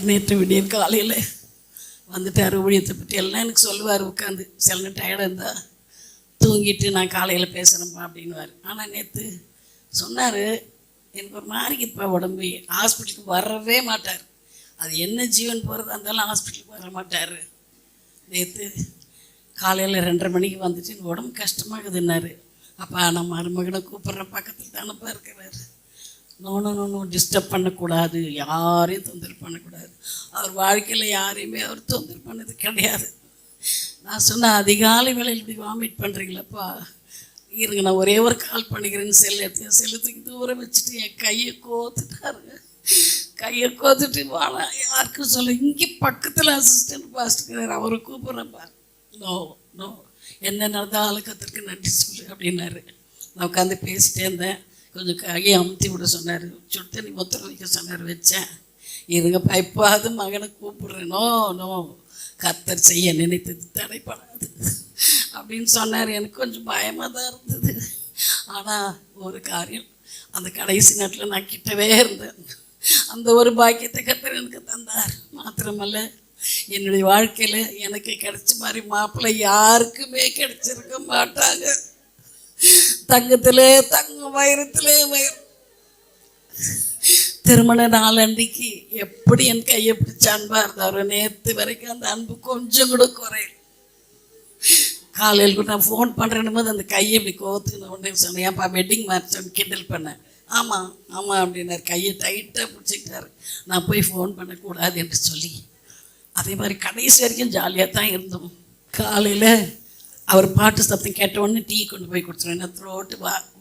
நேற்று விடியற் காலையில் வந்துட்டார். ஊழியத்தை பற்றி எல்லாம் எனக்கு சொல்லுவார். உட்காந்து சில நேரம் டயர்டாக இருந்தால் தூங்கிட்டு நான் காலையில் பேசுகிறேன்ப்பா அப்படின்வார். ஆனால் நேற்று சொன்னார், எனக்கு ஒரு மாதிரிக்குப்பா உடம்பு. ஹாஸ்பிட்டலுக்கு வரவே மாட்டார். அது என்ன ஜீவன் போகிறதா இருந்தாலும் ஹாஸ்பிட்டலுக்கு வர மாட்டார். நேற்று காலையில் 2:30 மணிக்கு வந்துட்டு எனக்கு உடம்பு கஷ்டமாகுதுன்னாரு. அப்பா நான் மருமகனை கூப்பிட்றேன், பக்கத்தில் தானப்பா இருக்கிறார். நோ டிஸ்டர்ப் பண்ணக்கூடாது, யாரையும் தொந்தரவு பண்ணக்கூடாது. அவர் வாழ்க்கையில் யாரையுமே அவர் தொந்தரவு பண்ணது கிடையாது. நான் சொன்னேன், அதிகாலை வேளையில் இப்படி வாமிட் பண்ணுறீங்களப்பா, இருங்க நான் ஒரே ஒரு கால் பண்ணிக்கிறேன்னு செல்லுத்துக்கு தூரம் வச்சுட்டு என் கையை கோத்துட்டாருங்க. கையை கோத்துட்டு வாழ யாருக்கும் சொல்ல, இங்கே பக்கத்தில் அசிஸ்டன்ட் பாஸ்டர் அவரை கூப்பிட்றப்பா. நோ நோ என்ன நடந்தாலும் கத்திற்கு நன்றி சொல்லு அப்படின்னாரு. நான் உட்காந்து பேசிட்டே இருந்தேன். கொஞ்சம் கையை அமுத்தி விட சொன்னார். சுடு தண்ணி முத்திர வைக்க சொன்னார். வச்சேன். இருங்க பைப்பாவது மகனை கூப்பிடுறேன். நோ நோ கர்த்தர் செய்ய நினைத்தது தடைப்படாது அப்படின்னு சொன்னார். எனக்கு கொஞ்சம் பயமாக தான் இருந்தது. ஆனால் ஒரு காரியம், அந்த கடைசி நேரத்தில் நான் கிட்டவே இருந்தேன். அந்த ஒரு பாக்கியத்தை கர்த்தர் எனக்கு தந்தார். மாத்திரமல்ல, என்னுடைய வாழ்க்கையில் எனக்கு கிடைச்ச மாதிரி மாப்பிள்ளை யாருக்குமே கிடைச்சிருக்க மாட்டாங்க. தங்கத்திலே தங்கம், வைரத்திலே வைரம். திருமண நாள் அன்றைக்கு எப்படி என் கையை பிடிச்ச அன்பா இருந்தாரோ, நேற்று வரைக்கும் அந்த அன்பு கொஞ்சம் கூட குறையும். காலையில் கூட நான் ஃபோன் பண்ணுறேன்னு போது அந்த கையை இப்படி கோத்துக்கணும். உடனே சொன்னேன், ஏன்ப்பா வெட்டிங் மார்ச் கிண்டல் பண்ணேன். ஆமாம் ஆமாம் அப்படின்னாரு. கையை டைட்டாக பிடிச்சிக்கிட்டாரு. நான் போய் ஃபோன் பண்ணக்கூடாது என்று சொல்லி. அதே மாதிரி கடைசி வரைக்கும் ஜாலியாக தான் இருந்தோம். காலையில் அவர் பாட்டு சத்தம் கேட்ட உடனே டீ கொண்டு போய் கொடுத்துருவேன். நான் த்ரோட்டு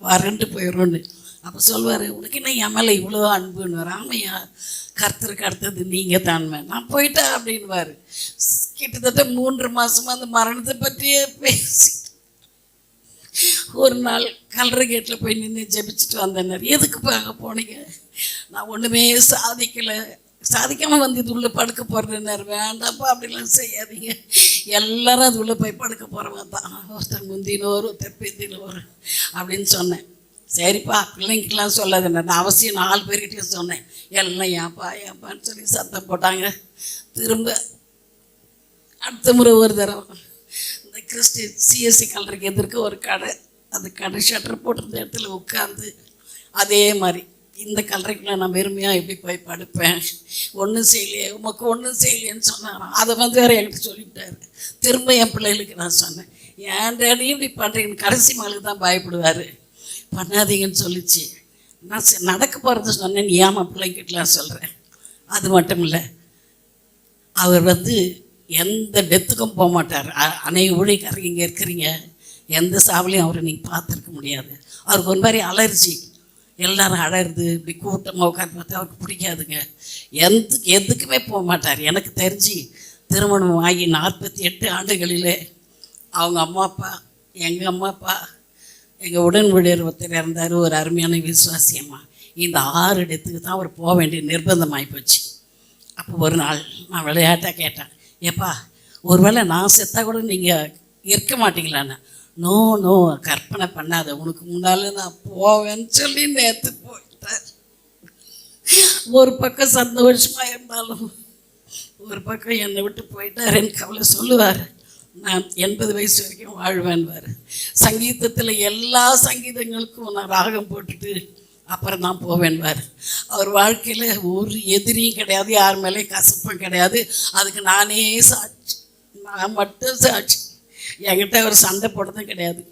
வறண்டு போயிடும்னு. அப்போ சொல்லுவார், உனக்கு என்ன என் மேலே இவ்வளோ அன்புன்னு. ராமையா, கர்த்தருக்கு அடுத்தது நீங்கள் தான்மே, நான் போயிட்டேன் அப்படின்வார். கிட்டத்தட்ட 3 மாதமாக அந்த மரணத்தை பற்றியே பேசி ஒரு நாள் கல்லறை கேட்டில் போய் நின்று ஜெபிச்சுட்டு வந்தேன்னார். எதுக்கு அங்கே போனீங்க? நான் ஒன்றுமே சாதிக்காமல் வந்து இது உள்ளே படுக்க போகிறேன்னாரு. வேண்டாப்பா அப்படிலாம் செய்யாதீங்க, எல்லாரும் அது உள்ளே போய் படுக்க போகிறவங்க தான். ஒருத்தர் முந்தினோர், ஒருத்தர் பிந்தினோர் அப்படின்னு சொன்னேன். சரிப்பா பிள்ளைங்கிட்டலாம் சொல்லாது, நான் அவசியம் 4 பேர்கிட்டையும் சொன்னேன். எல்லாம் ஏன்ப்பான்னு சொல்லி சத்தம் போட்டாங்க. திரும்ப அடுத்த முறை ஒரு தடவை இந்த கிறிஸ்டி சிஎஸ்சி கல்லறைக்கு எதிர்க்க ஒரு கடை, அந்த கடை ஷட்டர் போட்டிருந்த இடத்துல உட்காந்து அதே மாதிரி இந்த கல்லறைக்குள்ள நான் வெறுமையாக எப்படி போய் படுப்பேன், ஒன்றும் செய்யலையே, உமக்கு ஒன்றும் செய்யலையேன்னு சொன்னாங்க. அதை வந்து வேறு என்கிட்ட சொல்லிவிட்டாரு. திரும்ப என் பிள்ளைகளுக்கு நான் சொன்னேன், ஏன் டேடியும் இப்படி பண்ணுறீங்கன்னு. கடைசி மகளுக்கு தான் பயப்படுவார். பண்ணாதீங்கன்னு சொல்லிச்சு. நான் நடக்க போகிறத சொன்னேன், ஏமா பிள்ளைங்கிட்டலாம் சொல்கிறேன். அது மட்டும் இல்லை, அவர் வந்து எந்த டெத்துக்கும் போக மாட்டார். அநேக ஊழியக்காரங்க இங்கே இருக்கிறீங்க, எந்த சாவலையும் அவரை நீங்கள் பார்த்துருக்க முடியாது. அவருக்கு ஒரு மாதிரி அலர்ஜி. எல்லோரும் அழகுது, இப்படி கூட்டமாக உட்காந்து பார்த்தா அவருக்கு பிடிக்காதுங்க. எதுக்குமே போக மாட்டார். எனக்கு தெரிஞ்சு திருமணம் ஆகி 48 ஆண்டுகளிலே அவங்க அம்மா அப்பா, எங்கள் அம்மா அப்பா, எங்கள் உடன் ஊழியர் ஒருத்தர் இருந்தார், ஒரு அருமையான விசுவாசியம்மா. இந்த 6 இடத்துக்கு தான் அவர் போக வேண்டிய நிர்பந்தம் ஆகிப்போச்சு. அப்போ ஒரு நாள் நான் விளையாட்டாக கேட்டேன், ஏப்பா ஒருவேளை நான் செத்தா கூட நீங்கள் இருக்க மாட்டீங்களான்னு. நோ நோ கற்பனை பண்ணாத, உனக்கு முன்னால் நான் போவேன்னு சொல்லி நேற்று போயிட்டார். ஒரு பக்கம் சந்தோஷமாக இருந்தாலும் ஒரு பக்கம் என்னை விட்டு போயிட்டார். எனக்கு அவளை சொல்லுவார், நான் 80 வயசு வரைக்கும் வாழ்வேன்வார். சங்கீதத்தில் எல்லா சங்கீதங்களுக்கும் நான் ராகம் போட்டுட்டு அப்புறம் தான் போவேன்வார். அவர் வாழ்க்கையில் ஒரு எதிரியும் கிடையாது, யார் மேலேயும் கசப்பும் கிடையாது. அதுக்கு நானே சாட்சி, நான் மட்டும் சாட்சி. என்கிட்ட அவர் சண்டை போட்டதும் கிடையாது.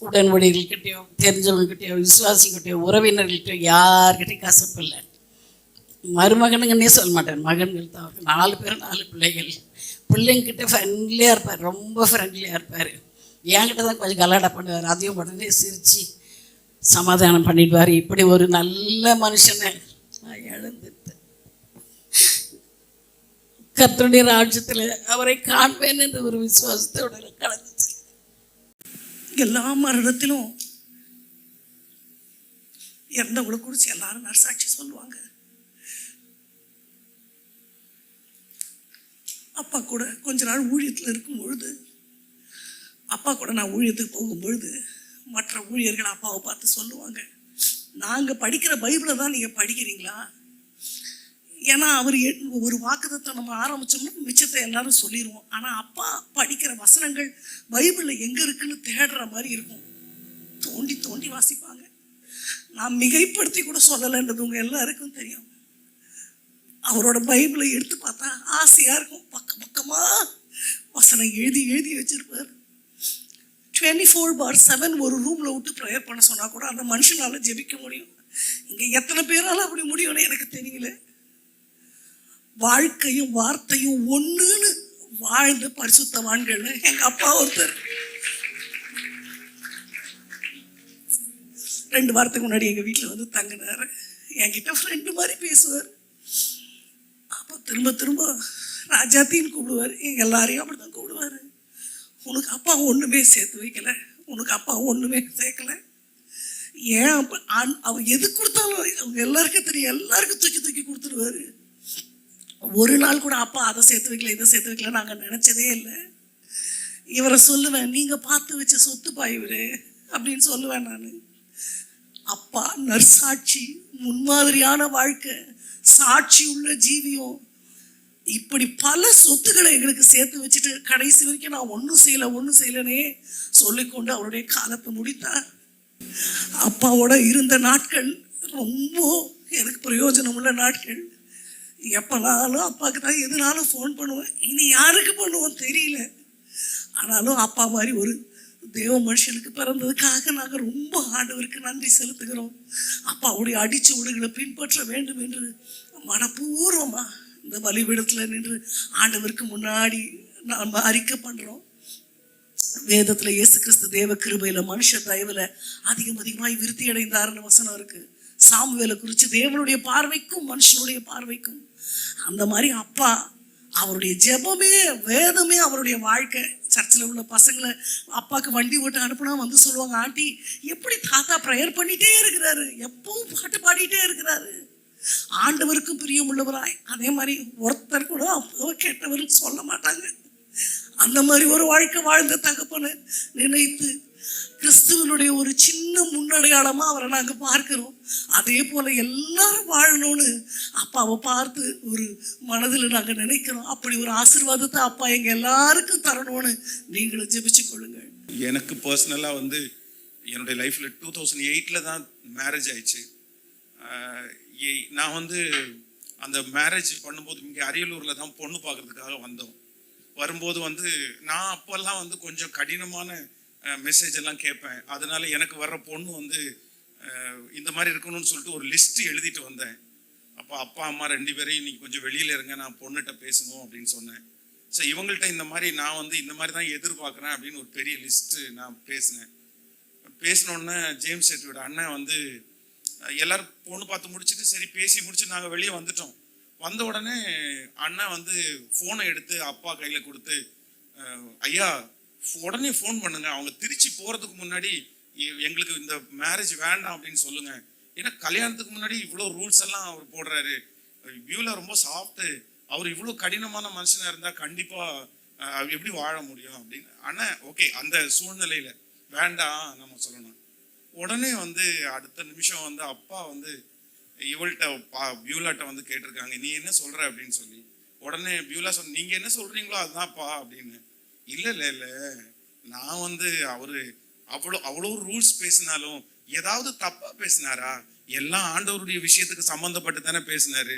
உடன் ஊழியர்கள்கிட்டையோ, தெரிஞ்சவங்ககிட்டையோ, விசுவாசிக்கிட்டையோ, உறவினர்கள்கிட்டையோ யார்கிட்டையும் கசப்பு இல்லை. மருமகனுங்கன்னே சொல்ல மாட்டேன், மகன்கள் தான். அவருக்கு 4 பேர் 4 பிள்ளைகள். பிள்ளைங்கிட்ட ஃப்ரெண்ட்லியாக இருப்பார், ரொம்ப ஃப்ரெண்ட்லியாக இருப்பார். என்கிட்ட தான் கொஞ்சம் கலாடா பண்ணுவார். அதையும் உடனே சிரித்து சமாதானம் பண்ணிடுவார். இப்படி ஒரு நல்ல மனுஷனை நான் இழந்துட்டேன். கர்த்தருடைய ராஜ்யத்தில் அவரை காண்பேன் என்ற ஒரு விசுவாசத்தோட கடந்துச்சு. எல்லா மரணத்திலும் இறந்தவங்களை குறித்து எல்லாரும் நற்சாட்சி சொல்லுவாங்க. அப்பா கூட கொஞ்ச நாள் ஊழியத்தில் இருக்கும் பொழுது, அப்பா கூட நான் ஊழியத்துக்கு போகும்பொழுது மற்ற ஊழியர்கள் அப்பாவை பார்த்து சொல்லுவாங்க, நாங்கள் படிக்கிற பைபிளை தான் நீங்கள் படிக்கிறீங்களா? ஏன்னா அவர் ஒரு வாக்குத்தத்தம் நம்ம ஆரம்பிச்சோம்னா மிச்சத்தை எல்லாரும் சொல்லிடுவோம். ஆனால் அப்பா படிக்கிற வசனங்கள் பைபிளில் எங்கே இருக்குன்னு தேடுற மாதிரி இருக்கும். தோண்டி தோண்டி வாசிப்பாங்க. நான் மிகைப்படுத்தி கூட சொல்லலைன்றது உங்கள் எல்லாருக்கும் தெரியும். அவரோட பைபிளை எடுத்து பார்த்தா ஆசையாக இருக்கும். பக்கம் பக்கமாக வசனம் எழுதி எழுதி வச்சிருப்பார். 24/7 ஒரு ரூமில் விட்டு ப்ரேயர் பண்ண சொன்னால் கூட அந்த மனுஷனால ஜெபிக்க முடியும். இங்கே எத்தனை பேரால அப்படி முடியும்னு எனக்கு தெரியல. வாழ்க்கையும் வார்த்தையும் ஒன்றுன்னு வாழ்ந்து பரிசுத்தவான்கள் எங்கள் அப்பா ஒருத்தர். 2 வாரத்துக்கு முன்னாடி எங்கள் வீட்டில் வந்து தங்கினார். என்கிட்ட ஃப்ரெண்டு மாதிரி பேசுவார். அப்போ திரும்ப திரும்ப ராஜாத்தின்னு கூப்பிடுவார். எங்கள் எல்லாரையும் அப்படி தான் கூப்பிடுவார். உனக்கு அப்பா ஒன்றுமே சேர்த்து வைக்கல, உனக்கு அப்பா ஒன்றுமே சேர்க்கலை. ஏன் அப்போ அவர் எது கொடுத்தாலும் அவங்க எல்லாருக்கும் தெரியும், எல்லாருக்கும் தூக்கி தூக்கி கொடுத்துருவாரு. ஒரு நாள் கூட அப்பா அதை சேர்த்து வைக்கல இதை சேர்த்து வைக்கல நாங்கள் நினச்சதே இல்லை. இவரை சொல்லுவேன், நீங்கள் பார்த்து வச்ச சொத்துப்பா இவரு அப்படின்னு சொல்லுவேன் நான். அப்பா நற்சாட்சி, முன்மாதிரியான வாழ்க்கை, சாட்சி உள்ள ஜீவியம், இப்படி பல சொத்துக்களை எங்களுக்கு சேர்த்து வச்சுட்டு கடைசி வரைக்கும் நான் ஒன்றும் செய்யலைன்னே சொல்லிக்கொண்டு அவருடைய காலத்தை முடித்தார். அப்பாவோட இருந்த நாட்கள் ரொம்ப எனக்கு பிரயோஜனம் உள்ள நாட்கள். எப்போனாலும் அப்பாவுக்கு தான் எதுனாலும் ஃபோன் பண்ணுவேன். இனி யாருக்கு பண்ணுவோம் தெரியல. ஆனாலும் அப்பா மாதிரி ஒரு தேவ மனுஷனுக்கு பிறந்ததுக்காக நாங்கள் ரொம்ப ஆண்டவருக்கு நன்றி செலுத்துகிறோம். அப்பாவுடைய அடிச்சுவடுகளை பின்பற்ற வேண்டும் என்று மனப்பூர்வமாக இந்த பலிபீடத்தில் நின்று ஆண்டவருக்கு முன்னாடி நாம் அறிக்கை பண்ணுறோம். வேதத்தில் இயேசு கிறிஸ்து தேவ கிருபையில் மனுஷ தயவில் அதிகமாய் விருத்தி அடைந்தாருன்னு வசனம் இருக்குது. சாமுவேலை குறித்து தேவனுடைய பார்வைக்கும் மனுஷனுடைய பார்வைக்கும் அந்த மாதிரி அப்பா அவருடைய ஜெபமே வேதமே அவருடைய வாழ்க்கை. சர்ச்சில் உள்ள பசங்களை அப்பாவுக்கு வண்டி ஓட்டு அனுப்புனா வந்து சொல்லுவாங்க, ஆண்டி எப்படி தாத்தா ப்ரேயர் பண்ணிகிட்டே இருக்கிறாரு, எப்பவும் பாட்டு பாடிட்டே இருக்கிறாரு, ஆண்டவருக்கும் பிரியமுள்ளவராய். அதே மாதிரி ஒருத்தர் கூட அப்போ கேட்டவருக்கு சொல்ல மாட்டாங்க. அந்த மாதிரி ஒரு வாழ்க்கை வாழ்ந்த தகப்பனை நினைத்து கிறிஸ்துவனுடைய ஒரு சின்ன முன்னடையாளமாக அவரை நாங்கள் பார்க்கிறோம். அதே போல் எல்லாரும் வாழணும்னு அப்பாவை பார்த்து ஒரு மனதில் நாங்கள் நினைக்கிறோம். அப்படி ஒரு ஆசீர்வாதத்தை அப்பா எங்கள் எல்லாருக்கும் தரணும்னு நீங்களும் ஜெபிச்சு கொள்ளுங்கள். எனக்கு பர்சனலாக வந்து என்னுடைய லைஃப்பில் 2008 தான் மேரேஜ் ஆயிடுச்சு. நான் வந்து அந்த மேரேஜ் பண்ணும்போது இங்கே அரியலூரில் தான் பொண்ணு பார்க்குறதுக்காக வந்தோம். வரும்போது வந்து நான் அப்போல்லாம் வந்து கொஞ்சம் கடினமான மெசேஜ் எல்லாம் கேட்பேன். அதனால எனக்கு வர்ற பொண்ணு வந்து இந்த மாதிரி இருக்கணும்னு சொல்லிட்டு ஒரு லிஸ்ட் எழுதிட்டு வந்தேன். அப்போ அப்பா அம்மா 2 பேரையும் இன்னைக்கு கொஞ்சம் வெளியில் இருங்க, நான் பொண்ணுகிட்ட பேசணும் அப்படின்னு சொன்னேன். ஸோ இவங்கள்ட்ட இந்த மாதிரி நான் வந்து இந்த மாதிரி தான் எதிர்பார்க்குறேன் அப்படின்னு ஒரு பெரிய லிஸ்ட்டு நான் பேசினோன்னே ஜேம்ஸ் செட்டியோட அண்ணன் வந்து எல்லாரும் பொண்ணு பார்த்து முடிச்சுட்டு சரி பேசி முடிச்சு நாங்கள் வெளியே வந்துட்டோம். வந்த உடனே அண்ணன் வந்து ஃபோனை எடுத்து அப்பா கையில் கொடுத்து, ஐயா உடனே ஃபோன் பண்ணுங்க, அவங்க திருச்சி போகிறதுக்கு முன்னாடி எங்களுக்கு இந்த மேரேஜ் வேண்டாம் அப்படின்னு சொல்லுங்க. ஏன்னா கல்யாணத்துக்கு முன்னாடி இவ்வளோ ரூல்ஸ் எல்லாம் அவர் போடுறாரு, வியூவில் ரொம்ப சாஃப்ட்டு, அவர் இவ்வளோ கடினமான மனுஷனாக இருந்தால் கண்டிப்பாக எப்படி வாழ முடியும் அப்படின்னு. அண்ணன் ஓகே அந்த சூழ்நிலையில் வேண்டாம் நம்ம சொல்லணும். உடனே வந்து அடுத்த நிமிஷம் வந்து அப்பா வந்து இவள்கிட்ட பியூலாட்ட வந்து கேட்டிருக்காங்க, நீ என்ன சொல்ற அப்படின்னு சொல்லி. உடனே பியூலா சொன்ன, நீங்க என்ன சொல்றீங்களோ அதுதான்ப்பா அப்படின்னு. இல்லை நான் வந்து அவரு அவ்வளோ ரூல்ஸ் பேசினாலும் ஏதாவது தப்பா பேசினாரா, எல்லாம் ஆண்டவருடைய விஷயத்துக்கு சம்மந்தப்பட்டு தானே பேசினாரு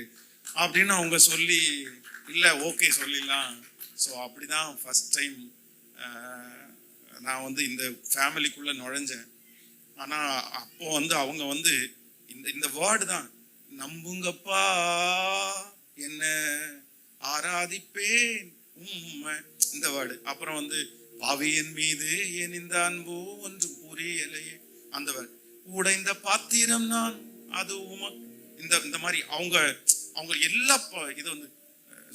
அப்படின்னு அவங்க சொல்லி, இல்லை ஓகே சொல்லிடலாம். ஸோ அப்படிதான் ஃபர்ஸ்ட் டைம் நான் வந்து இந்த ஃபேமிலிக்குள்ள நுழைஞ்சேன். ஆனால் அப்போ வந்து அவங்க வந்து இந்த வேர்டு தான், நம்புங்கப்பா என்ன ஆராதிப்பேன் உம்மை, இந்த வேர்டு. அப்புறம் வந்து பாவியின் மீது என் இந்த அன்பு ஒன்று புரியலையே, அந்த வேர்டு. உடைந்த பாத்திரம் நான் அது உமக்கு, இந்த மாதிரி அவங்க எல்லா இது வந்து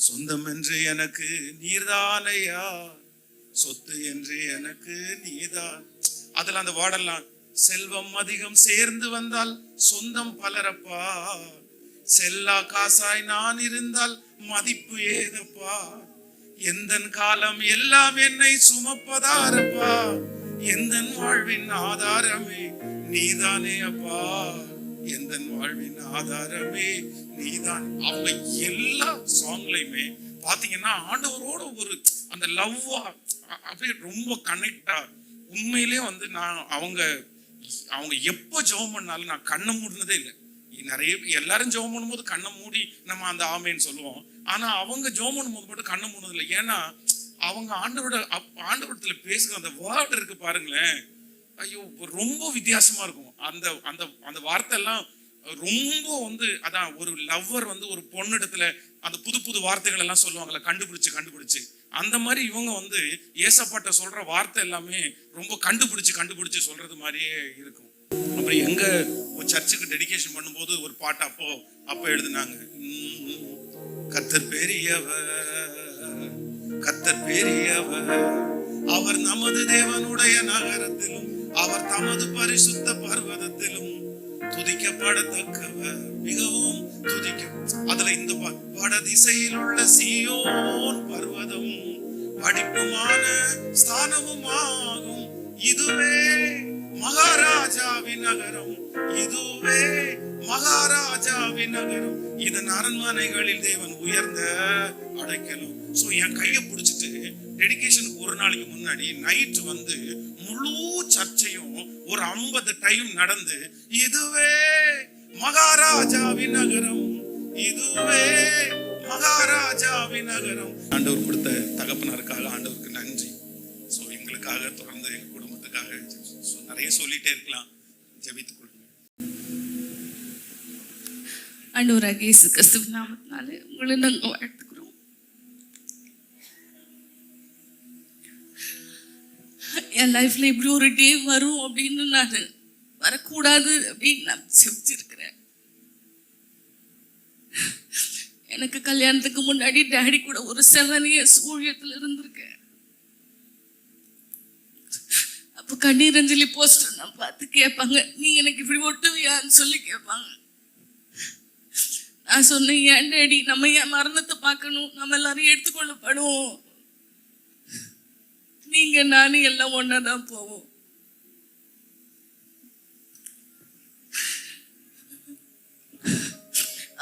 சொந்தம் என்று எனக்கு நீர்தானையா, சொத்து என்று எனக்கு நீதான், அதுல அந்த வேர்டெல்லாம். செல்வம் அதிகம் சேர்ந்து வந்தால் சொந்தம் பலரப்பா, செல்லா காசாய் நான் இருந்தால் மதிப்பு ஏதப்பா, எந்தன் காலம் எல்லாம் என்னை சுமப்பதாரப்பா, எந்தன் வாழ்வின் ஆதாரமே நீதானே அப்பா, எந்தன் வாழ்வின் ஆதாரமே நீ நீதான். அவங்க எல்லா சாங்லயுமே பாத்தீங்கன்னா ஆண்டவரோட ஒரு அந்த லவ்வா அப்படியே ரொம்ப கனெக்டா. உண்மையிலேயே வந்து நான் அவங்க எப்போ ஜெபம் பண்ணாலும் நான் கண்ணை மூடினதே இல்லை. நிறைய எல்லாரும் ஜெபம் பண்ணும்போது கண்ணை மூடி நம்ம அந்த ஆமேன்னு சொல்லுவோம். ஆனா அவங்க ஜெபம் பண்ணும்போது மட்டும் கண்ணை மூடுனது இல்லை. ஏன்னா அவங்க ஆண்டவரத்துல பேசுகிற அந்த வேர்ட் இருக்கு பாருங்களேன், ஐயோ ரொம்ப வித்தியாசமா இருக்கும். அந்த அந்த அந்த வார்த்தை எல்லாம் ரொம்ப வந்து அதான் ஒரு லவ்வர் வந்து ஒரு பொண்ணிடத்துல அந்த புது புது வார்த்தைகள் எல்லாம் சொல்லுவாங்கல்ல, கண்டுபிடிச்சு அந்த மாதிரி இவங்க வந்து ஏசப்பாட்ட சொல்ற வார்த்தை எல்லாமே ரொம்ப கண்டுபிடிச்சு சொல்றது மாதிரியே இருக்கும். அப்புறம் எங்க சர்ச்சுக்கு டெடிகேஷன் பண்ணும்போது ஒரு பாட்டு அப்போ எழுதினாங்க, கர்த்தர் பெரியவர் அவர் நமது தேவனுடைய நகரத்திலும் அவர் தமது பரிசுத்த பர்வதத்திலும் துதிக்கப்படத்தக்கவர் மிகவும் அதுல இந்த வடதிசையில் உள்ள சீயோன் பர்வதம் படிப்புமான ஸ்தானமும் ஆகும். இதுவே மகாராஜாவின் நகரம், இதுவே மகாராஜாவின் நகரம், இதன் அரண்மனைகளில் தேவன் உயர்ந்த அடைக்கலம். சோ என் கையை பிடிச்சிட்டு டெடிகேஷனுக்கு ஒரு நாளைக்கு முன்னாடி நைட் வந்து முழு சர்ச்சையும் ஒரு 50 டைம் நடந்து இதுவே மகாராஜாவின் நகரம், இதுவே மகாராஜாவின் நகரம். ஆண்டவர் கொடுத்த தகப்பனருக்காக ஆண்டவருக்கு நன்றி. சோ எங்களுக்காக தொடர்ந்து எங்க குடும்பத்துக்காக நிறைய சொல்லிட்டே இருக்கலாம். ஜெபித்துக் கொள்ளுங்க. ஆண்டவராகிய இயேசு கிறிஸ்துவின் நாமத்தினாலே உங்களை நாங்கள் வாழ்த்துக்கிறோம். என் லைஃப்ல இப்படி ஒரு டே வரும் அப்படின்னு நான் வரக்கூடாது அப்படின்னு நான் செஞ்சிருக்கிறேன். எனக்கு கல்யாணத்துக்கு முன்னாடி டேடி கூட ஒரு 7 years ஊழியத்தில் இருந்திருக்கேன். அப்போ கண்ணீர் அஞ்சலி போஸ்டர் நான் பார்த்து கேட்பாங்க, நீ எனக்கு இப்படி ஒட்டுவியான்னு சொல்லி கேட்பாங்க. நான் சொன்னேன், ஏன் டேடி நம்ம ஏன் மரணத்தை பார்க்கணும், நம்ம எல்லாரும் எடுத்துக்கொள்ளப்படுவோம், நீங்க நானும் எல்லாம் ஒன்னாதான் போவோம்.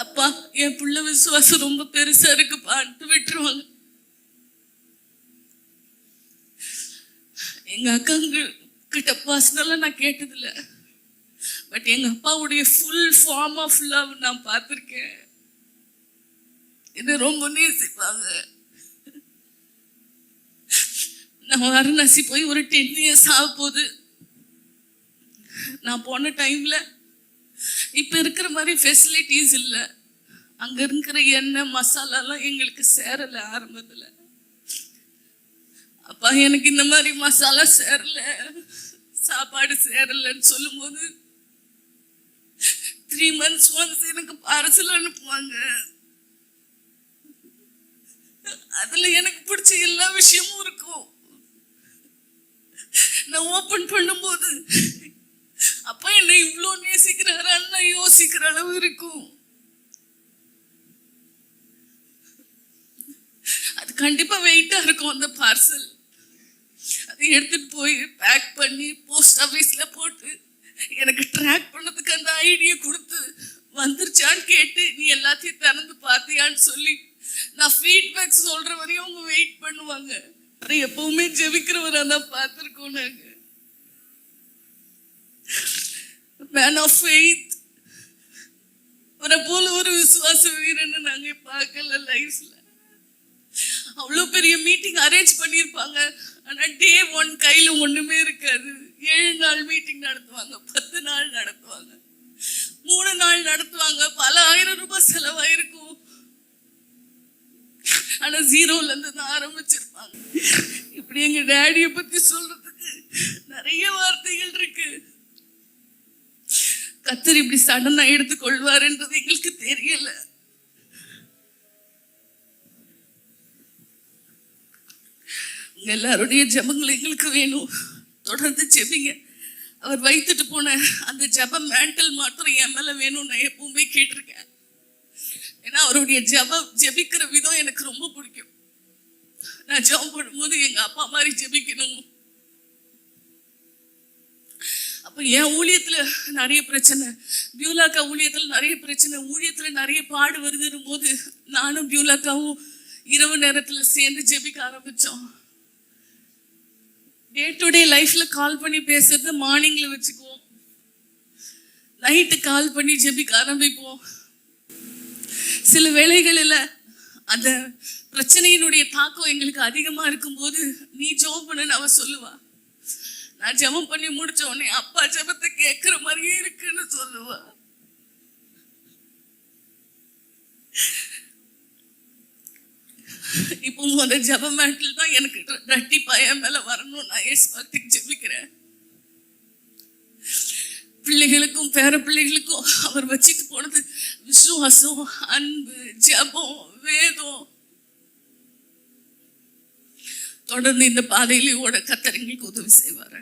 அப்பா என் புள்ள விசுவாசம் ரொம்ப பெருசா இருக்குப்பான்ட்டு விட்டுருவாங்க. எங்க அக்காங்க கிட்ட பர்சனலா நான் கேட்டதில்லை, பட் எங்க அப்பாவுடைய ஃபுல் ஃபார்ம் ஆஃப் லவ் நான் பார்த்திருக்கேன். இது ரொம்ப நேசிப்பாங்க. நான் வாரணாசி போய் ஒரு 10 years ஆக போகுது. நான் போன டைம்ல இப்ப இருக்கிற மாதிரி ஃபெசிலிட்டிஸ் இல்லை. அங்க இருக்கிற எண்ணெய் மசாலாலாம் எங்களுக்கு சேரல ஆரம்பத்துல. அப்பா எனக்கு இந்த மாதிரி மசாலா சேரல, சாப்பாடு சேரலன்னு சொல்லும் போது 3 months once எனக்கு பார்சல் அனுப்புவாங்க. அதுல எனக்கு பிடிச்ச எல்லா விஷயமும் இருக்கும். நான் ஓபன் பண்ணும்போது அப்பா என்ன இவ்வளோ நேசிக்கிறாரான்னு நான் யோசிக்கிற அளவு இருக்கும். அது கண்டிப்பா வெயிட்டா இருக்கும் அந்த பார்சல். அதை எடுத்துட்டு போய் பேக் பண்ணி போஸ்ட் ஆஃபீஸ்ல போட்டு எனக்கு ட்ராக் பண்ணதுக்கு அந்த ஐடியா கொடுத்து வந்துருச்சான்னு கேட்டு நீ எல்லாத்தையும் திறந்து பார்த்தியான்னு சொல்லி நான் ஃபீட்பேக் சொல்ற வரையும் அவங்க வெயிட் பண்ணுவாங்க. அதை எப்பவுமே ஜெபிக்கிறவரை தான் பார்த்துருக்கோம் நாங்க. மேன் ஆஃப் ஃபெய்த், அவரை போல ஒரு விசுவாச வீரன்னு நாங்க பார்க்கல லைஃப்ல. அவ்வளோ பெரிய மீட்டிங் அரேஞ்ச் பண்ணியிருப்பாங்க. ஆனா டே 1 கையில ஒண்ணுமே இருக்காது. 7 நாள் மீட்டிங் நடத்துவாங்க, 10 நாள் நடத்துவாங்க, 3 நாள் நடத்துவாங்க. பல 1000 ரூபாய் செலவாயிருக்கும். ஆனா 0ல இருந்து தான் ஆரம்பிச்சிருப்பாங்க. இப்படி எங்க டேடிய பத்தி சொல்றதுக்கு நிறைய வார்த்தைகள் இருக்கு. கர்த்தர் இப்படி சடனா எடுத்துக்கொள்வாருன்றது எங்களுக்கு தெரியல. எல்லாருடைய ஜெபங்கள் எங்களுக்கு வேணும். தொடர்ந்து ஜெபிங்க. அவர் வைத்துட்டு போன அந்த ஜெப மேண்டல் மாத்திரம் என் மேல வேணும் நான் எப்பவுமே கேட்டிருக்கேன். ஏன்னா அவருடைய ஜெபிக்கிற விதம் எனக்கு ரொம்ப பிடிக்கும். நான் ஜெபம் பண்ணும்போது எங்க அப்பா மாதிரி ஜெபிக்கணும். அப்ப அப்போ என் ஊழியத்தில் நிறைய பிரச்சனை, பியூலாக்கா ஊழியத்தில் நிறைய பிரச்சனை, ஊழியத்தில் நிறைய பாடு வருதுன்னு போது நானும் பியூலாக்காவும் இரவு நேரத்தில் சேர்ந்து ஜெபிக்க ஆரம்பித்தோம். டே டு டே லைஃப்பில் கால் பண்ணி பேசுறது மார்னிங்கில் வச்சுக்குவோம், நைட்டு கால் பண்ணி ஜெபிக்க ஆரம்பிப்போம். சில வேளைகளில் அந்த பிரச்சனையினுடைய தாக்கம் எங்களுக்கு அதிகமாக இருக்கும்போது நீ ஜெபம் பண்ணுன்னு அவ சொல்லுவா. நான் ஜெபம் பண்ணி முடிச்ச உடனே அப்பா ஜெபத்தை கேட்குற மாதிரியே இருக்குன்னு சொல்லுவா. இப்போ அந்த ஜெப மேட்டில் தான் எனக்கு ரெட்டிப்பா என் மேல வரணும். நான் ஏசு பக்திக்கு ஜெபிக்கிறேன். பிள்ளைகளுக்கும் பேர பிள்ளைகளுக்கும் அவர் வச்சுட்டு போனது விசுவாசம், அன்பு, ஜெபம், வேதம். தொடர்ந்து இந்த பாதையிலே ஓட கர்த்தர் எங்களுக்கு உதவி செய்வார்.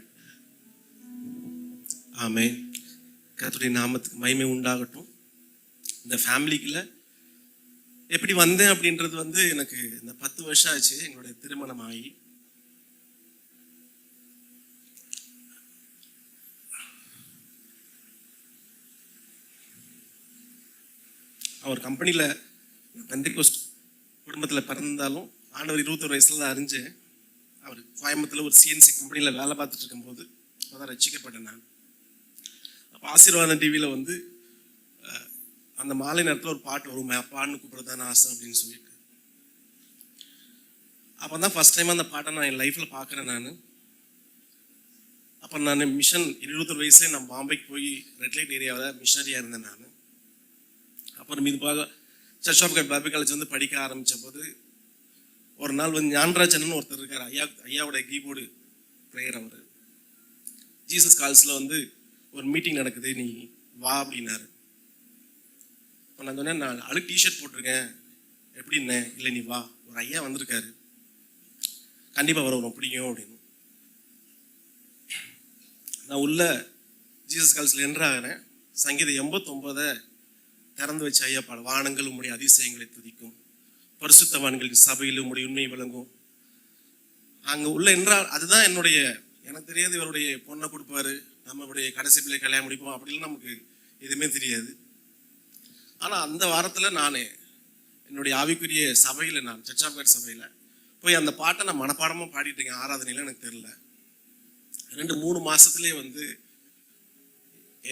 ஆமென். கர்த்தருடைய நாமத்துக்கு மகிமை உண்டாகட்டும். இந்த ஃபேமிலிக்குள்ள எப்படி வந்தேன் அப்படின்றது வந்து எனக்கு இந்த 10 வருஷம் ஆச்சு எங்களுடைய திருமணம் ஆகி. அவர் கம்பெனியில் பெந்தெகோஸ்ட் குடும்பத்தில் பிறந்தாலும் ஆண்டவர் 21 வயசுல தான் அறிஞ்சேன். அவர் கோயம்புத்தூர்ல ஒரு சிஎன்சி கம்பெனியில் வேலை பார்த்துட்டு இருக்கும்போது அப்போதான் ரசிக்கப்பட்டேன் நான். அப்போ ஆசீர்வாதம் டிவியில் வந்து அந்த மாலை நேரத்தில் ஒரு பாட்டு வரும், அப்பான்னு கூப்பிட்றதான ஆசை அப்படின்னு சொல்லிட்டு. அப்போ தான் ஃபர்ஸ்ட் டைம் அந்த பாட்டை நான் என் லைஃப்பில் பார்க்குறேன். நான் அப்போ நான் மிஷன் 21 வயசுலேயே நான் பாம்பேக்கு போய் ரெட் லைட் ஏரியாவில் மிஷனரியாக இருந்தேன். நான் அப்புறம் இதுபாக church of God Bible college வந்து படிக்க ஆரம்பித்த போது ஒரு நாள் வந்து ஞானராஜன் ஒருத்தர் இருக்கார், ஐயாவோட கீபோர்டு ப்ரேயர். அவர் ஜீசஸ் கால்ஸில் வந்து ஒரு மீட்டிங் நடக்குது, நீ வா அப்படின்னாரு. இப்போ நான் சொன்னேன், நான் அழுக்கு டிஷர்ட் போட்டிருக்கேன், எப்படின்னே? இல்லை நீ வா, ஒரு ஐயா வந்திருக்காரு, கண்டிப்பாக வரும், பிடிக்கும் அப்படின்னு. நான் உள்ள ஜீசஸ் கால்ஸில் என்ட்ராகிறேன். சங்கீதம் 89 திறந்து வச்ச ஐயா பாட, வானங்கள் உம்முடைய அதிசயங்களை துதிக்கும், பரிசுத்தவான்களின் சபையில் உம்முடைய உண்மை விளங்கும். அங்கே உள்ள என்றால் அதுதான் என்னுடைய, எனக்கு தெரியாது இவருடைய பொண்ணை கொடுப்பாரு, நம்மளுடைய கடைசி பிள்ளை கல்யாணம் முடிப்போம் அப்படின்னு நமக்கு எதுவுமே தெரியாது. ஆனால் அந்த வாரத்தில் நான் என்னுடைய ஆவிக்குரிய சபையில், நான் சர்ச் ஆஃப் காட் சபையில் போய் அந்த பாட்டை நான் மனப்பாடமாக பாடிட்டு இருக்கேன். ஆராதனையில் எனக்கு தெரியல. 2-3 மாதத்துலேயே வந்து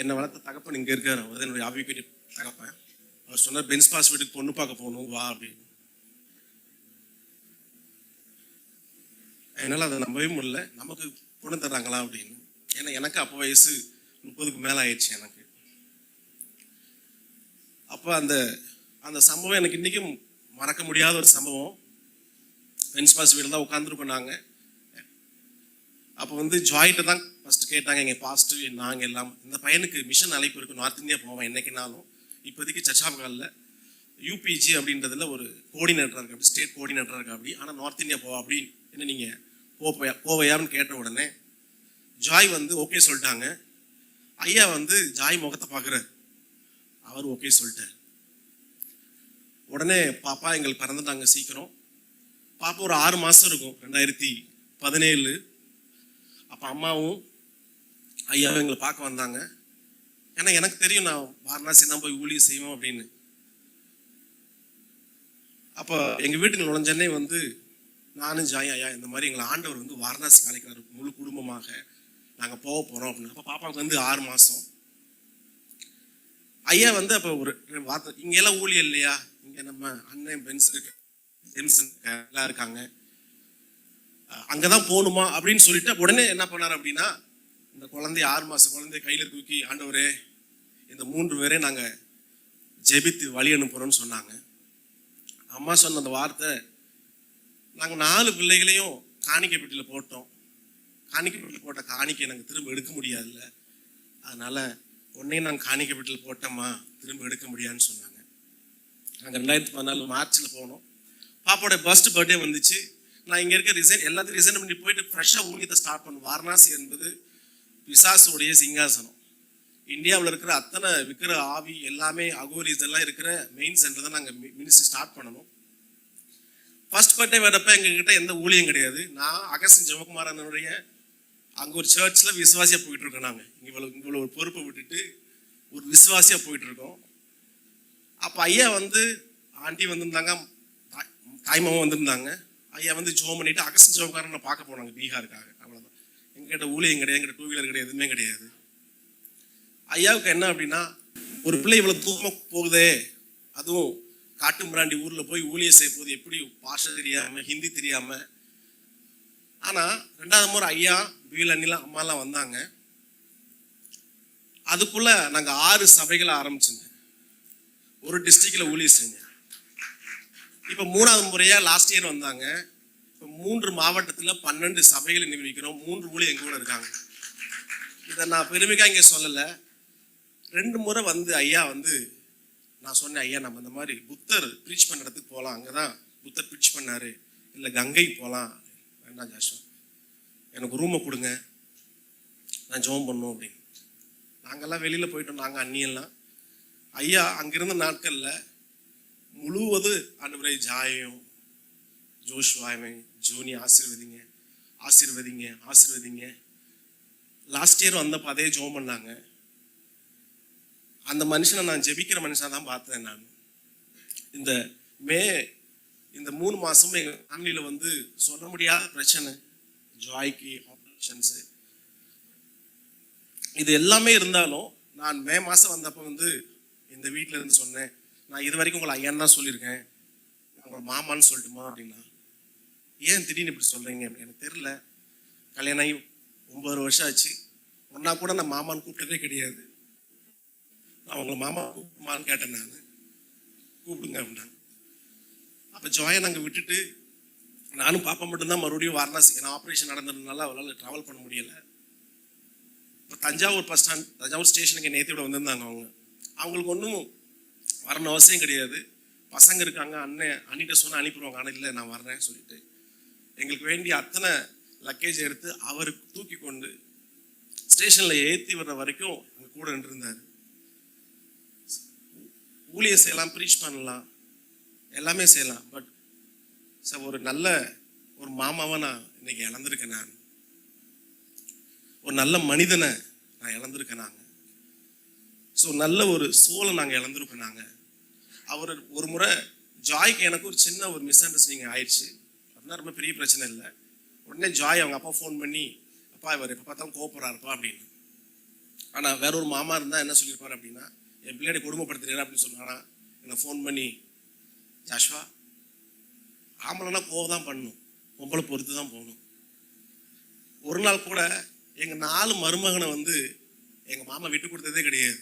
என்னை வளர்த்த தகப்பன் இங்கே இருக்கார். அவர் தான் என்னுடைய ஆவிக்குரிய தகப்பன். அவர் சொன்னார், பென்ஸ் பாஸ் வீட்டுக்கு பொண்ணு பார்க்க போகணும், வா அப்படின்னு. என்னால் அதை நம்பவே முடியல, நமக்கு பொண்ணு தர்றாங்களா அப்படின்னு. ஏன்னா எனக்கு அப்போ வயசு 30க்கு மேலே ஆயிடுச்சு எனக்கு. அப்போ அந்த சம்பவம் எனக்கு இன்றைக்கும் மறக்க முடியாத ஒரு சம்பவம். பென்ஸ் பாஸ் வீட்டில் தான் உட்காந்துருக்கோம் நாங்கள். அப்போ வந்து ஜாயிட்டை தான் ஃபஸ்ட்டு கேட்டாங்க, எங்கள் பாஸ்ட்டு நாங்கள் எல்லாம். இந்த பையனுக்கு மிஷன் அழைப்பு இருக்குது, நார்த் இந்தியா போவேன் என்னைக்குனாலும். இப்போதைக்கு சர்ச் ஆஃப் காலில் யூபிஜி அப்படின்றதுல ஒரு கோஆர்டினேட்டராக இருக்கு, அப்படி ஸ்டேட் கோஆர்டினேட்டராக இருக்கு அப்படி. ஆனால் நார்த் இந்தியா போவா அப்படி, என்ன நீங்கள் போவையான்னு கேட்ட உடனே ஜாய் வந்து ஓகே சொல்லிட்டாங்க. ஐயா வந்து ஜாய் முகத்தை பார்க்குறாரு, அவர் ஓகே சொல்லிட்டார். உடனே பாப்பா எங்களுக்கு பிறந்துட்டாங்க சீக்கிரம். பாப்பா ஒரு 6 மாதம் இருக்கும், 2017. அப்போ அம்மாவும் ஐயாவும் எங்களை பார்க்க வந்தாங்க. ஏன்னா எனக்கு தெரியும் நான் வாரணாசி தான் போய் ஊழியம் செய்வோம் அப்படின்னு. அப்போ எங்கள் வீட்டுக்கு நுழைஞ்சனே வந்து நானும் ஜாய், ஐயா இந்த மாதிரி எங்களை ஆண்டவர் வந்து வாரணாசி அழைக்கிறாரு, முழு குடும்பமாக நாங்கள் போக போகிறோம் அப்படின்னு. அப்போ பாப்பாவுக்கு வந்து 6 மாதம். ஐயா வந்து அப்போ ஒரு வார்த்தை, இங்கெல்லாம் ஊழியம் இல்லையா, இங்கே நம்ம அண்ணன் பென்ஸ் இருக்கு, ஜெம்ஸ் எல்லாம் இருக்காங்க, அங்கே தான் போகணுமா அப்படின்னு சொல்லிட்டு உடனே என்ன பண்ணார் அப்படின்னா, இந்த குழந்தைய 6 மாதம் குழந்தைய கையில் தூக்கி, ஆண்டவரே இந்த 3 பேரே நாங்கள் ஜெபித்து வழி அனுப்புகிறோன்னு சொன்னாங்க. அம்மா சொன்ன அந்த வார்த்தை, நாங்கள் 4 பிள்ளைகளையும் காணிக்கை பெட்டியில் போட்டோம். காணிக்கை பெட்டியில் போட்ட காணிக்கை நாங்கள் திரும்ப எடுக்க முடியாதுல்ல, அதனால உன்னையும் நாங்கள் காணிக்கை பெட்டியில் போட்டோம்மா, திரும்ப எடுக்க முடியாதுன்னு சொன்னாங்க. நாங்கள் 2014 மார்ச்சில் போனோம். பாப்பாவோட ஃபர்ஸ்ட் பர்த்டே வந்துச்சு. நான் இங்கே இருக்க எல்லாத்தையும் ரிசைன் பண்ணி போயிட்டு ஃப்ரெஷ்ஷாக ஊழியத்தை ஸ்டார்ட் பண்ணும். வாரணாசி என்பது பிசாசுடைய சிங்காசனம். இந்தியாவில் இருக்கிற அத்தனை விற்கிற ஆவி எல்லாமே அகோரிஸ் எல்லாம் இருக்கிற மெயின் சென்டர் தான் நாங்கள் மினிஸ்ட்ரி ஸ்டார்ட் பண்ணணும். ஃபர்ஸ்ட் பர்த்டே வரப்ப எங்ககிட்ட எந்த ஊழியம் கிடையாது. நான் அகஸ்டின் ஜெயக்குமாரனுடைய அங்கே ஒரு சர்ச்சில் விசுவாசியாக போயிட்டு இருக்கோம். நாங்கள் இவ்வளோ ஒரு பொறுப்பை விட்டுட்டு ஒரு விசுவாசியாக போயிட்டு இருக்கோம். அப்போ ஐயா வந்து ஆண்டி வந்திருந்தாங்க, தாய்மாவும் வந்திருந்தாங்க. ஐயா வந்து ஜோம் பண்ணிட்டு அகஸ்டின் ஜோம்காரனை பார்க்க போனாங்க பீகாருக்காக. அவ்வளோதான். எங்கிட்ட ஊழியம் கிடையாது, எங்கிட்ட 2 வீலர் கிடையாது, எதுவுமே கிடையாது. ஐயாவுக்கு என்ன அப்படின்னா, ஒரு பிள்ளை இவ்வளோ தூரமாக போகுதே, அதுவும் காட்டு மிராண்டி ஊரில் போய் ஊழியம் செய்ய போகுது, எப்படி பாஷை தெரியாமல் ஹிந்தி தெரியாமல். ஆனால் 2வது முறை ஐயா வீல் அண்ணிலாம் அம்மாலாம் வந்தாங்க. அதுக்குள்ள நாங்கள் 6 சபைகளை ஆரம்பிச்சோங்க. ஒரு டிஸ்ட்ரிக்டில் ஊழியம் செஞ்சேன். இப்போ 3வது முறையாக லாஸ்ட் இயர் வந்தாங்க. இப்போ 3 மாவட்டத்தில் 12 சபைகளை நிர்வகிக்கிறோம். 3 ஊழியர் எங்க கூட இருக்காங்க. இதை நான் பெருமைக்காக இங்கே சொல்லலை. 2 முறை வந்து ஐயா வந்து நான் சொன்னேன், ஐயா நம்ம இந்த மாதிரி புத்தர் ப்ரீச் பண்ண இடத்துக்கு போகலாம், அங்கே தான் புத்தர் ப்ரீச் பண்ணாரு, இல்லை கங்கை போகலாம். வேண்டாம் ஜாஷுவா, எனக்கு ரூமை கொடுங்க, நான் ஜெபம் பண்ணணும் அப்படின்னு. நாங்கள்லாம் வெளியில் போயிட்டோம், நாங்கள் அண்ணியெல்லாம். ஐயா அங்கிருந்த நாட்களில் முழுவது ஆண்டவரே ஜாயும் ஜோஷ்வாயுமே ஜோனி ஆசீர்வதிங்க ஆசீர்வதிங்க ஆசீர்வதிங்க. லாஸ்ட் இயர் வந்தப்போ அதே ஜெபம் பண்ணாங்க. அந்த மனுஷனை நான் ஜெபிக்கிற மனுஷனாக தான் பார்த்தேன். நான் இந்த 3 மாதமும் எங்கள் ஃபேமிலியில் வந்து சொல்ல முடியாத பிரச்சனை, ஜாய்க்கு ஆப்ரேஷன்ஸு, இது எல்லாமே இருந்தாலும் நான் மே மாதம் வந்தப்போ வந்து இந்த வீட்டில் இருந்து சொன்னேன், நான் இது வரைக்கும் உங்களை ஐயான்னு தான் சொல்லியிருக்கேன், உங்களை மாமான்னு சொல்லட்டுமா அப்படின்னா. ஏன் திடீர்னு இப்படி சொல்கிறீங்க அப்படின்னு எனக்கு தெரில. கல்யாணம் ஆகி 9 வருஷம் ஆச்சு. ஒன்றா கூட நான் மாமான்னு கூப்பிட்டதே கிடையாது. நான் உங்களை மாமா கூப்பிடுமான்னு கேட்டேன். நான் கூப்பிடுங்க அப்படின்னாங்க. அப்போ ஜோயை நாங்கள் விட்டுட்டு நானும் பாப்பா மட்டும்தான் மறுபடியும் வாரணாசி, ஏன்னா ஆப்ரேஷன் நடந்ததுனால அவளால் ட்ராவல் பண்ண முடியலை. இப்போ தஞ்சாவூர் பஸ் ஸ்டாண்ட், தஞ்சாவூர் ஸ்டேஷனுக்கு நேற்று விட வந்திருந்தாங்க. அவங்களுக்கு ஒன்றும் வரணும் அவசியம் கிடையாது. பசங்க இருக்காங்க, அண்ணிட்ட சொன்னால் அனுப்பிடுவாங்க. ஆனால் இல்லை நான் வர்றேன்னு சொல்லிட்டு எங்களுக்கு வேண்டிய அத்தனை லக்கேஜ் எடுத்து அவர் தூக்கி கொண்டு ஸ்டேஷனில் ஏற்றி வர்ற வரைக்கும் அங்கே கூட நின்றுருந்தார். ஊழியை செய்யலாம், ப்ரீச் பண்ணலாம், எல்லாமே செய்யலாம். பட் சார் ஒரு நல்ல ஒரு மாமாவை நான் இன்னைக்கு இழந்திருக்கேன். நான் ஒரு நல்ல மனிதனை நான் இழந்திருக்கேன். நாங்கள் ஸோ நல்ல ஒரு சோலை நாங்கள் இழந்திருக்கோம். நாங்கள் அவர் ஒரு முறை ஜாய்க்கு எனக்கு ஒரு சின்ன ஒரு மிஸ் அண்டர்ஸ்டாண்டிங் ஆயிடுச்சு. அப்படின்னா ரொம்ப பெரிய பிரச்சனை இல்லை. உடனே ஜாய் அவங்க அப்பா ஃபோன் பண்ணி, அப்பா இவர் எப்போ பார்த்தாலும் கோபப்படுறாருப்பா அப்படின்னு. ஆனால் வேற ஒரு மாமா இருந்தால் என்ன சொல்லியிருப்பார் அப்படின்னா, என் பிள்ளையை குடும்பப்படுத்துறேன் அப்படின்னு சொல்லுவானா. என்னை ஃபோன் பண்ணி, ஜாஷ்வா ஆம்பளைனா கோவம் தான் பண்ணணும், பொம்பளை பொறுத்து தான் போகணும். ஒரு நாள் கூட எங்கள் 4 மருமகனை வந்து எங்கள் மாமா விட்டு கொடுத்ததே கிடையாது.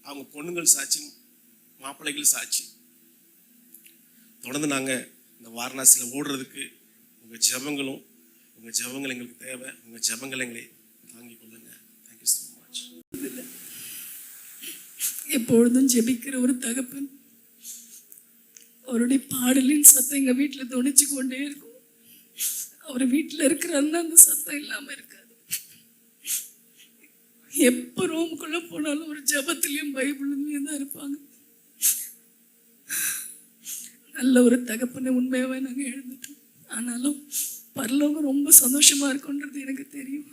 அவங்க பொண்ணுங்கள் சாட்சி, மாப்பிள்ளைகள் சாட்சி. தொடர்ந்து நாங்கள் இந்த வாரணாசியில் ஓடுறதுக்கு உங்கள் ஜெபங்கள் எங்களுக்கு தேவை. உங்கள் ஜெபங்கள் எங்களை தாங்கிக் கொள்ளுங்க. Thank you so much. எப்பொழுதும் ஜெபிக்கிற ஒரு தகப்பன், அவருடைய பாடலின் சத்தம் எங்கள் வீட்டில் துணிச்சு கொண்டே இருக்கும். அவர் வீட்டில் இருக்கிறாருன்னா அந்த சத்தம் இல்லாமல் இருக்காது. எப்போ ரூமுக்குள்ள போனாலும் ஒரு ஜபத்திலையும் பைபிள்லையும் தான் இருப்பாங்க. நல்ல ஒரு தகப்பனை உண்மையாகவே நாங்கள் எழுந்துட்டோம். ஆனாலும் பரலோகம் ரொம்ப சந்தோஷமா இருக்குன்றது எனக்கு தெரியும்.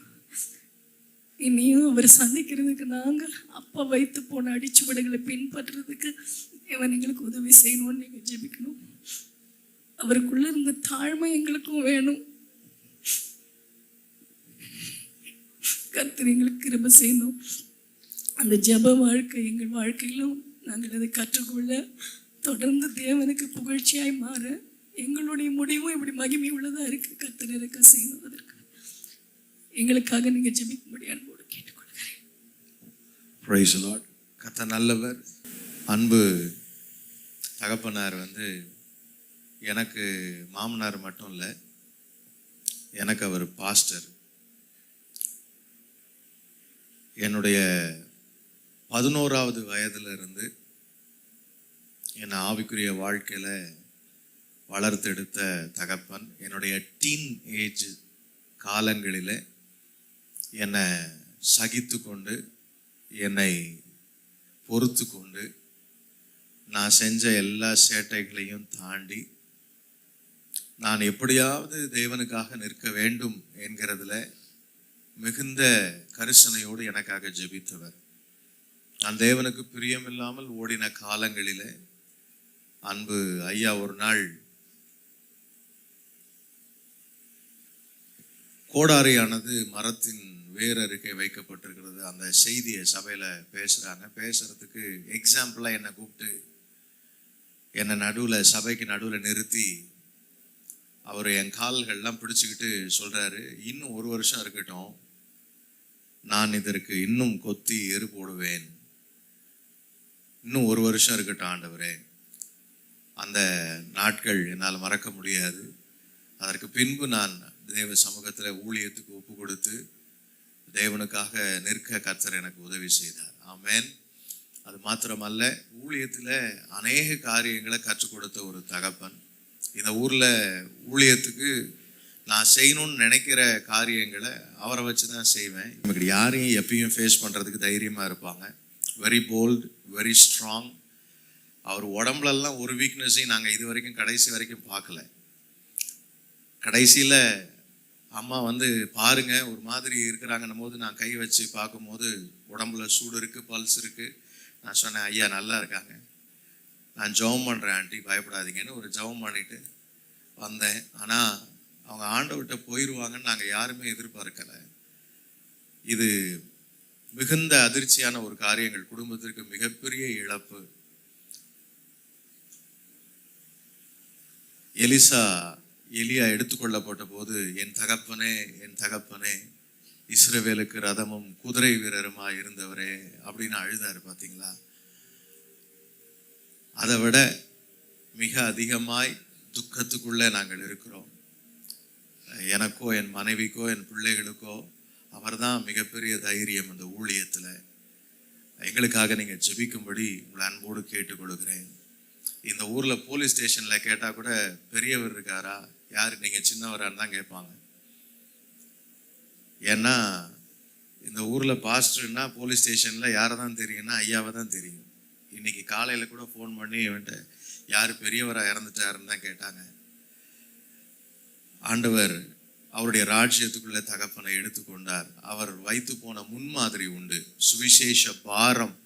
இனியும் அவரை சந்திக்கிறதுக்கு நாங்கள் அப்பா வைத்து போன அடிச்சுவடுகளை பின்பற்றுறதுக்கு இவன் எங்களுக்கு உதவி செய்யணும்னு நீங்கள் ஜெபிக்கணும். அவருக்குள்ள இருந்த தாழ்மை எங்களுக்கும் வேணும். கர்த்தர் எங்களுக்கு கிருபை செய்யணும். அந்த ஜெப வாழ்க்கை எங்கள் வாழ்க்கையிலும் நாங்கள் அதை கற்றுக்கொள்ள, தொடர்ந்து தேவனுக்கு புகழ்ச்சியாய் மாற எங்களுடைய முடிவும் இப்படி மகிமை உள்ளதாக இருக்கு. கர்த்தர் இருக்க செய்யணும். அதற்கு எங்களுக்காக நீங்கள் ஜெபிக்கும்படி அன்போடு கேட்டுக்கொள்கிறேன். Praise the Lord. கர்த்தர் நல்லவர். அன்பு தகப்பனார் வந்து எனக்கு மாமனார் மட்டும் இல்லை, எனக்கு அவர் பாஸ்டர். என்னுடைய 11வது வயதுல இருந்து என்னை ஆவிக்குரிய வாழ்க்கையில் வளர்த்தெடுத்த தகப்பன். என்னுடைய டீன் ஏஜ் காலங்களில் என்னை சகித்து கொண்டு, என்னை பொறுத்து கொண்டு, நான் செஞ்ச எல்லா சேட்டைகளையும் தாண்டி நான் எப்படியாவது தேவனுக்காக நிற்க வேண்டும் என்கிறதுல மிகுந்த கரிசனையோடு எனக்காக ஜெபித்தவர். நான் தேவனுக்கு பிரியமில்லாமல் ஓடின காலங்களிலே அன்பு ஐயா ஒரு நாள் கோடாரியானது மரத்தின் வேர் அருகே வைக்கப்பட்டிருக்கிறது, அந்த செய்தியை சபையில பேசுறாங்க. பேசுறதுக்கு எக்ஸாம்பிளா என்னை கூப்பிட்டு என்னை சபைக்கு நடுவில் நிறுத்தி அவர் என் கால்கள்லாம் பிடிச்சுக்கிட்டு சொல்றாரு, இன்னும் 1 வருஷம் இருக்கட்டும், நான் இதற்கு இன்னும் கொத்தி எரு போடுவேன், இன்னும் 1 வருஷம் இருக்கட்டும் ஆண்டவரே. அந்த நாட்கள் என்னால் மறக்க முடியாது. அதற்கு பின்பு நான் தேவ சமூகத்தில் ஊழியத்துக்கு ஒப்பு கொடுத்து தேவனுக்காக நிற்க கர்த்தர் எனக்கு உதவி செய்தார். ஆமென். அது மாத்திரமல்ல, ஊழியத்தில் அநேக காரியங்களை கற்றுக் கொடுத்த ஒரு தகப்பன். இந்த ஊரில் ஊழியத்துக்கு நான் செய்யணும்னு நினைக்கிற காரியங்களை அவரை வச்சு தான் செய்வேன். நமக்கு யாரையும் எப்பயும் ஃபேஸ் பண்ணுறதுக்கு தைரியமாக இருப்பாங்க. Very bold, very strong. அவர் உடம்புலலாம் ஒரு வீக்னஸையும் நாங்கள் இது வரைக்கும் கடைசி வரைக்கும் பார்க்கல. கடைசியில் அம்மா வந்து பாருங்க ஒரு மாதிரி இருக்கிறாங்கன்னும் போது நான் கை வச்சு பார்க்கும்போது உடம்புல சூடு இருக்குது, பல்ஸ் இருக்குது. நான் சொன்னேன், ஐயா நல்லா இருக்காங்க, நான் ஜெபம் பண்ணுறேன் ஆண்டி, பயப்படாதீங்கன்னு ஒரு ஜெபம் பண்ணிட்டு வந்தேன். ஆனால் அவங்க ஆண்டவர்கிட்ட போயிடுவாங்கன்னு நாங்கள் யாருமே எதிர்பார்க்கலை. இது மிகுந்த அதிர்ச்சியான ஒரு காரியங்கள், குடும்பத்திற்கு மிகப்பெரிய இழப்பு. எலியா எடுத்துக்கொள்ளப்பட்ட போது, என் தகப்பனே இஸ்ரவேலுக்கு ரதமும் குதிரை வீரருமா இருந்தவரே அப்படின்னு அழுதாரு. பார்த்தீங்களா? அதை விட மிக அதிகமாய் துக்கத்துக்குள்ளே நாங்கள் இருக்கிறோம். எனக்கோ என் மனைவிக்கோ என் பிள்ளைகளுக்கோ அவர்தான் மிகப்பெரிய தைரியம். இந்த ஊழியத்தில் எங்களுக்காக நீங்கள் ஜெபிக்கும்படி உங்களை அன்போடு கேட்டுக்கொள்கிறேன். இந்த ஊரில் போலீஸ் ஸ்டேஷனில் கேட்டால் கூட பெரியவர் இருக்காரா, யார் நீங்கள் சின்னவரான்னு தான் கேட்பாங்க. ஏன்னா இந்த ஊரில் பாஸ்டர்னா போலீஸ் ஸ்டேஷனில் யாரை தான் தெரியும்னா ஐயாவை தான் தெரியும். இன்னைக்கு காலையில் கூட ஃபோன் பண்ணி வந்துட்டு யார் பெரியவராக இறந்துட்டாருன்னு தான் கேட்டாங்க. ஆண்டவர் அவருடைய ராஜ்யத்துக்குள்ள தகப்பனை எடுத்துக்கொண்டார். அவர் வைத்து போன முன்மாதிரி உண்டு, சுவிசேஷ பாரம்.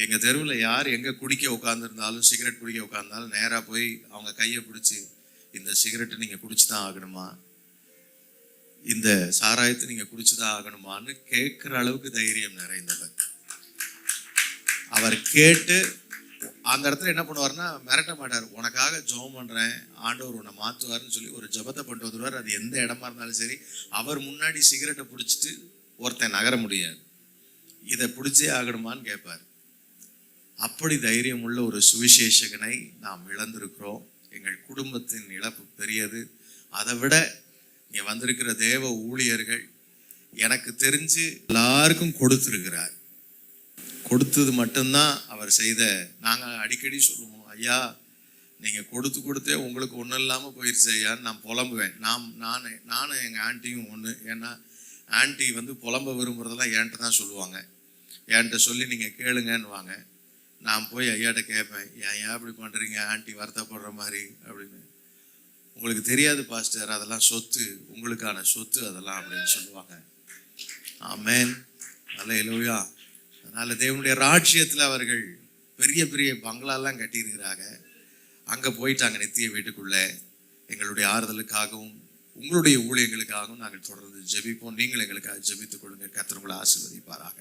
எங்கள் தெருவில் யார் எங்கே குடிக்க உட்காந்துருந்தாலும், சிகரெட் குடிக்க உட்கார்ந்தாலும் நேராக போய் அவங்க கையை பிடிச்சி, இந்த சிகரெட்டை நீங்கள் குடிச்சு தான் ஆகணுமா, இந்த சாராயத்தை நீங்கள் குடிச்சு தான் ஆகணுமான்னு கேட்குற அளவுக்கு தைரியம் நிறைந்தவர். அவர் கேட்டு அந்த இடத்துல என்ன பண்ணுவார்னா மிரட்ட மாட்டார். உனக்காக ஜெபம் பண்ணுறேன், ஆண்டவர் உன்னை மாற்றுவார்னு சொல்லி ஒரு ஜெபத்தை பண்ணிட்டு வந்துடுவார். அது எந்த இடமா இருந்தாலும் சரி. அவர் முன்னாடி சிகரெட்டை பிடிச்சிட்டு ஒருத்தன் நகர முடியாது, இதை பிடிச்சே ஆகணுமான்னு கேட்பார். அப்படி தைரியம் உள்ள ஒரு சுவிசேஷகனை நாம் இழந்திருக்கிறோம். எங்கள் குடும்பத்தின் இழப்பு பெரியது. அதை விட இங்கே வந்திருக்கிற தேவ ஊழியர்கள் எனக்கு தெரிஞ்சு எல்லாருக்கும் கொடுத்துருக்கிறார். கொடுத்தது மட்டும்தான் அவர் செய்த. நாங்கள் அடிக்கடி சொல்லுவோம், ஐயா நீங்கள் கொடுத்தே உங்களுக்கு ஒன்றும் இல்லாமல் போயிடுச்சு ஐயான்னு நான் புலம்புவேன். நானும் எங்கள் ஆண்டியும் ஒன்று. ஏன்னா ஆண்டி வந்து புலம்ப விரும்புகிறதெல்லாம் என்கிட்ட தான் சொல்லுவாங்க. என்கிட்ட சொல்லி நீங்கள் கேளுங்கன்னுவாங்க. நான் போய் ஐயாட்ட கேட்பேன், ஏன் இப்படி பண்ணுறீங்க, ஆண்டி வருத்தப்படுற மாதிரி அப்படின்னு. உங்களுக்கு தெரியாது பாஸ்டர், அதெல்லாம் சொத்து, உங்களுக்கான சொத்து அதெல்லாம் அப்படின்னு சொல்லுவாங்க. ஆமென், அல்லேலூயா. அதனால் தேவனுடைய ராஜ்யத்தில் அவர்கள் பெரிய பெரிய பங்களாலாம் கட்டியிருக்கிறாங்க. அங்கே போயிட்டாங்க நித்திய வீட்டுக்குள்ளே. எங்களுடைய ஆறுதலுக்காகவும் உங்களுடைய ஊழியங்களுக்காகவும் நாங்கள் தொடர்ந்து ஜெபிப்போம். நீங்கள் எங்களுக்காக ஜெபித்துக் கொள்ளுங்க. கர்த்தர் உங்களை ஆசீர்வதிப்பாராக.